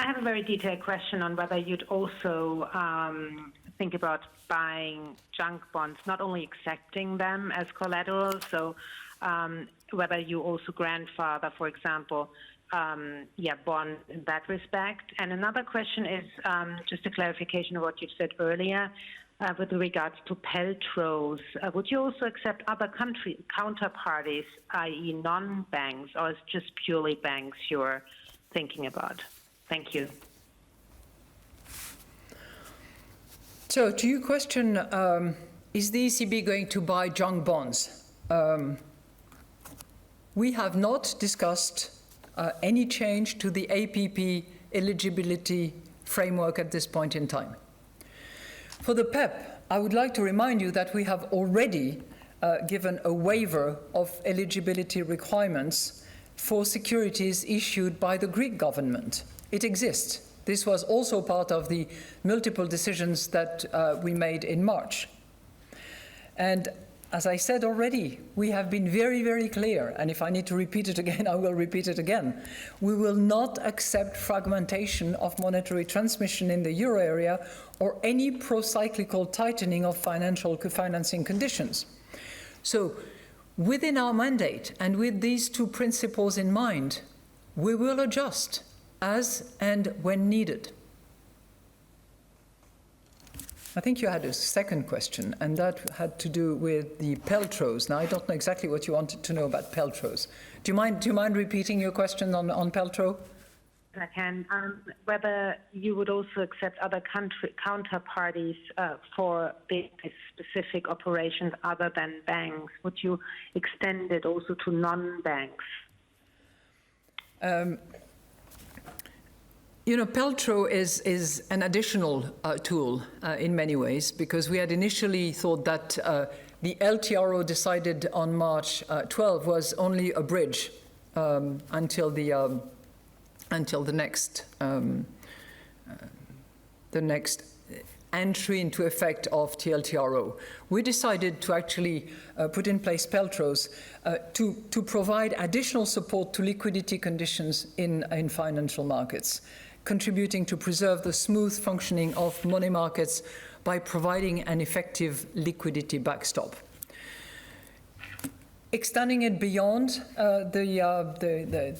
I have a very detailed question on whether you'd also think about buying junk bonds, not only accepting them as collateral, so whether you also grandfather, for example, bonds in that respect. And another question is just a clarification of what you said earlier with regards to PELTROs. Would you also accept other country counterparties, i.e. non-banks, or is it just purely banks you're thinking about? Thank you. So to your question, is the ECB going to buy junk bonds? We have not discussed any change to the APP eligibility framework at this point in time. For the PEPP, I would like to remind you that we have already given a waiver of eligibility requirements for securities issued by the Greek government. It exists. This was also part of the multiple decisions that we made in March. And as I said already, we have been very, very clear, and if I need to repeat it again, I will repeat it again. We will not accept fragmentation of monetary transmission in the euro area or any pro-cyclical tightening of financing conditions. So, within our mandate and with these two principles in mind, we will adjust as and when needed. I think you had a second question, and that had to do with the PELTROs. Now, I don't know exactly what you wanted to know about PELTROs. Do you mind repeating your question on PELTRO? I can. Whether you would also accept other country counterparties for the specific operations other than banks? Would you extend it also to non-banks? You know, PELTRO is an additional tool in many ways, because we had initially thought that the LTRO decided on March 12 was only a bridge until the next entry into effect of TLTRO. We decided to actually put in place PELTROs to provide additional support to liquidity conditions in financial markets, contributing to preserve the smooth functioning of money markets by providing an effective liquidity backstop. Extending it beyond the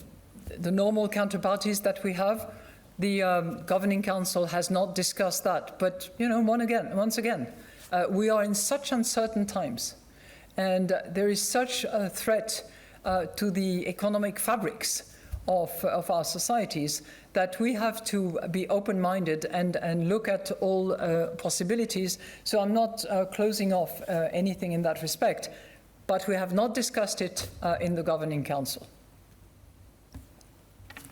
normal counterparties that we have, the Governing Council has not discussed that. But, you know, once again, we are in such uncertain times, and there is such a threat to the economic fabrics of our societies that we have to be open-minded and look at all possibilities. So I'm not closing off anything in that respect, but we have not discussed it in the Governing Council.